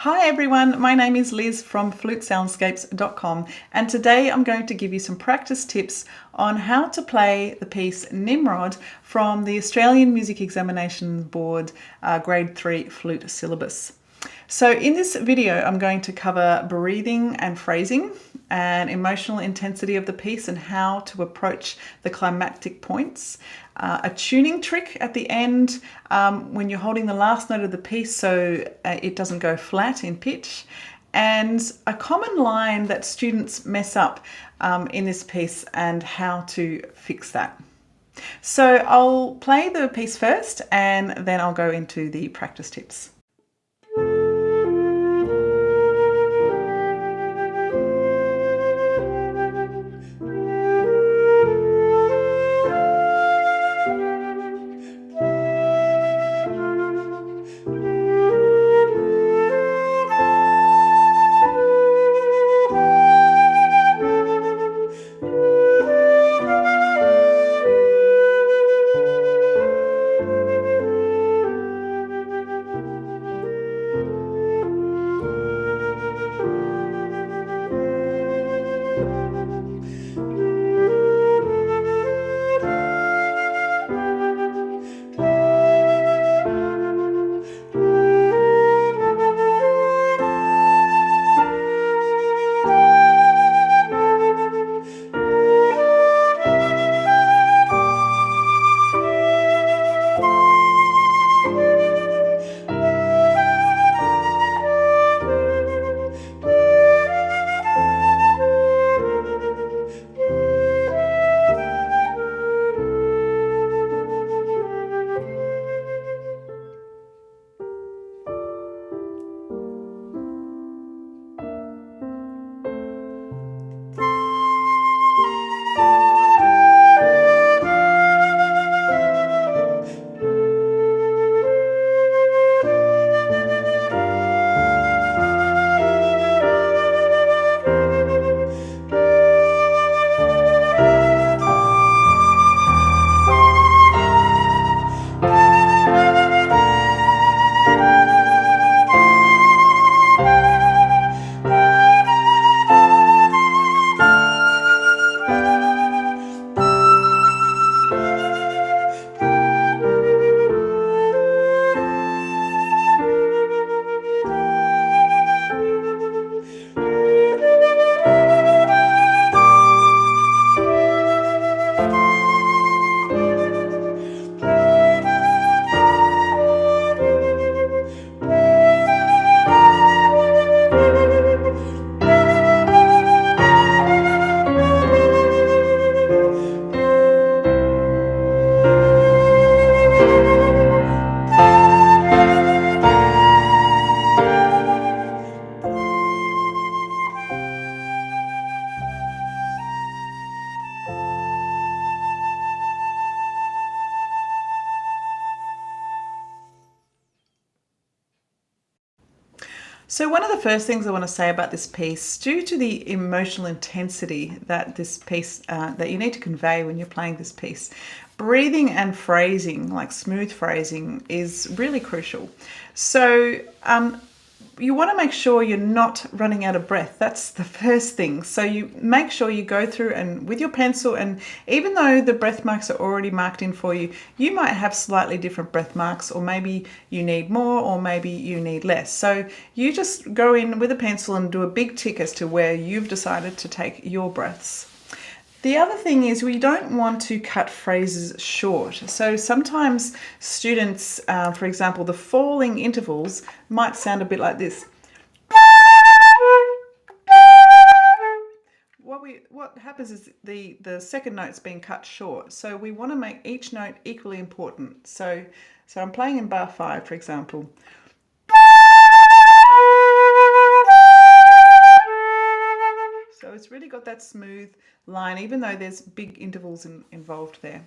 Hi everyone, my name is Liz from flutesoundscapes.com, and today I'm going to give you some practice tips on how to play the piece Nimrod from the Australian Music Examination Board Grade 3 Flute syllabus. So in this video I'm going to cover breathing and phrasing and emotional intensity of the piece and how to approach the climactic points, a tuning trick at the end when you're holding the last note of the piece so it doesn't go flat in pitch, and a common line that students mess up in this piece and how to fix that. So I'll play the piece first and then I'll go into the practice tips. So one of the first things I want to say about this piece, due to the emotional intensity that this piece, that you need to convey when you're playing this piece, breathing and phrasing, like smooth phrasing, is really crucial. So you want to make sure you're not running out of breath. That's the first thing. So you make sure you go through and with your pencil, and even though the breath marks are already marked in for you, you might have slightly different breath marks, or maybe you need more or maybe you need less. So you just go in with a pencil and do a big tick as to where you've decided to take your breaths. The other thing is we don't want to cut phrases short. So sometimes students, for example, the falling intervals might sound a bit like this. What happens is the second note's being cut short. So we want to make each note equally important. So I'm playing in bar 5, for example. So it's really got that smooth line, even though there's big intervals involved there.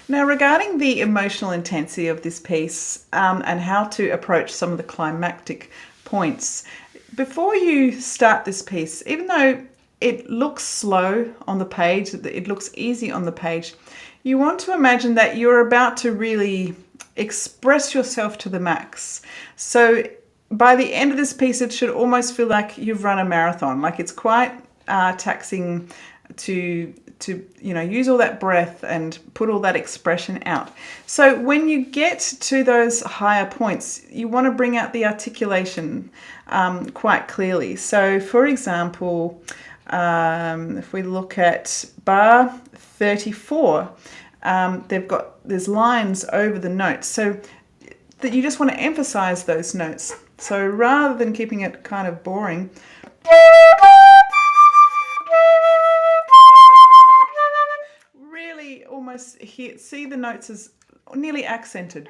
Now, regarding the emotional intensity of this piece and how to approach some of the climactic points, before you start this piece, even though it looks slow on the page, it looks easy on the page, you want to imagine that you're about to really express yourself to the max. So by the end of this piece, it should almost feel like you've run a marathon. Like it's quite taxing to use all that breath and put all that expression out. So when you get to those higher points, you want to bring out the articulation quite clearly. So for example, if we look at bar 34, there's lines over the notes, so that you just want to emphasize those notes. So rather than keeping it kind of boring, really almost see the notes as nearly accented.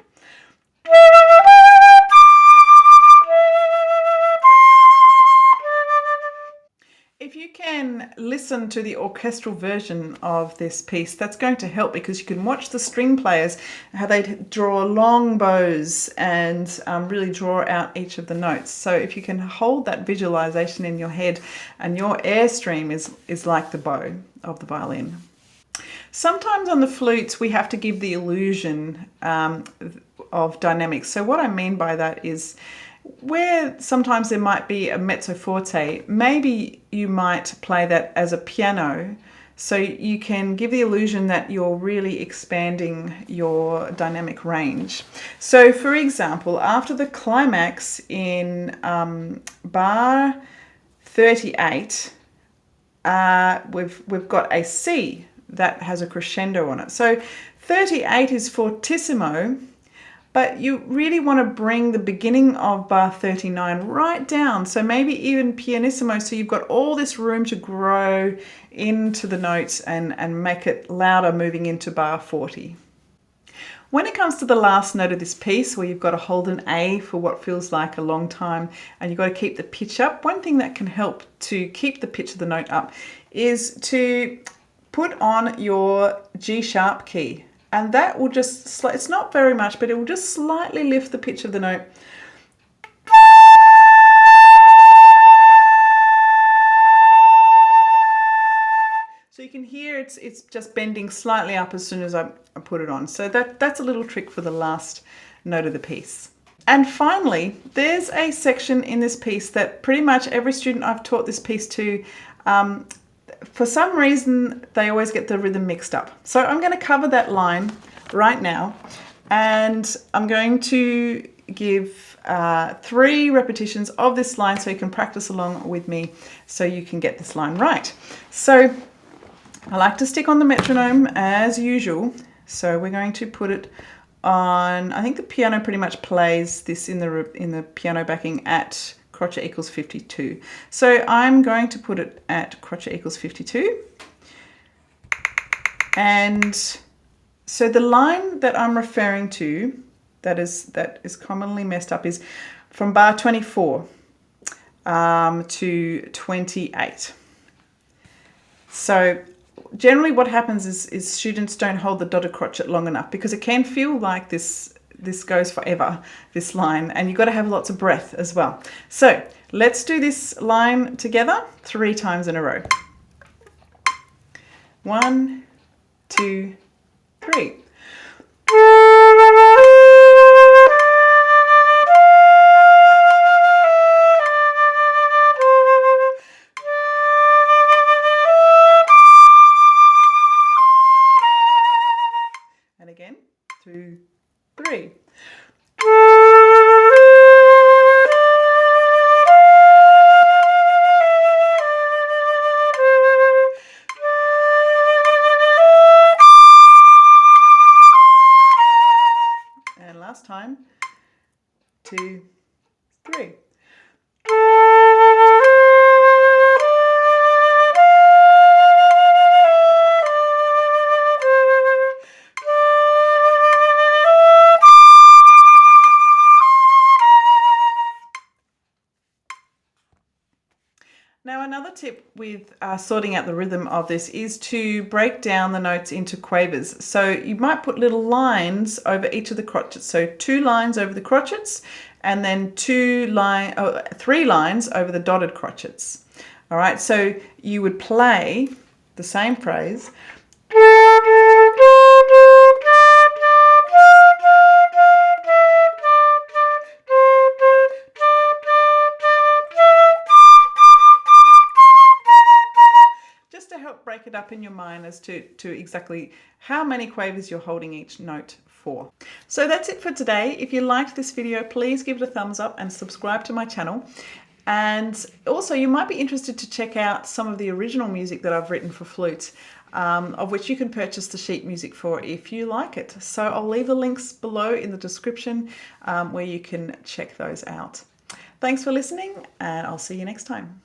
If you can listen to the orchestral version of this piece, that's going to help, because you can watch the string players, how they draw long bows and really draw out each of the notes. So if you can hold that visualization in your head, and your airstream is like the bow of the violin. Sometimes on the flutes we have to give the illusion of dynamics. So what I mean by that is, where sometimes there might be a mezzo forte, maybe you might play that as a piano, so you can give the illusion that you're really expanding your dynamic range. So for example, after the climax in bar 38, we've got a C that has a crescendo on it. So 38 is fortissimo, but you really want to bring the beginning of bar 39 right down, so maybe even pianissimo, so you've got all this room to grow into the notes and make it louder moving into bar 40. When it comes to the last note of this piece, where you've got to hold an A for what feels like a long time, and you've got to keep the pitch up, one thing that can help to keep the pitch of the note up is to put on your G sharp key. And that will just, it's not very much, but it will just slightly lift the pitch of the note. So you can hear it's just bending slightly up as soon as I put it on. So that's a little trick for the last note of the piece. And finally, there's a section in this piece that pretty much every student I've taught this piece to, for some reason, they always get the rhythm mixed up. So I'm going to cover that line right now, and I'm going to give 3 repetitions of this line so you can practice along with me so you can get this line right. So I like to stick on the metronome as usual. So we're going to put it on, I think the piano pretty much plays this in the piano backing at crotchet equals 52. So I'm going to put it at crotchet equals 52. And so the line that I'm referring to that is commonly messed up is from bar 24 to 28. So generally what happens is students don't hold the dotted crotchet long enough, because it can feel like this goes forever, this line, and you've got to have lots of breath as well. So let's do this line together 3 times in a row. 1, 2, 3. And again, 2, 3. And last time, 2, 3. Now another tip with sorting out the rhythm of this is to break down the notes into quavers. So you might put little lines over each of the crotchets. So 2 lines over the crotchets, and then 3 lines over the dotted crotchets. All right, so you would play the same phrase. work it up in your mind as to exactly how many quavers you're holding each note for. So that's it for today. If you liked this video, please give it a thumbs up and subscribe to my channel. And also you might be interested to check out some of the original music that I've written for Flute, of which you can purchase the sheet music for if you like it. So I'll leave the links below in the description where you can check those out. Thanks for listening, and I'll see you next time.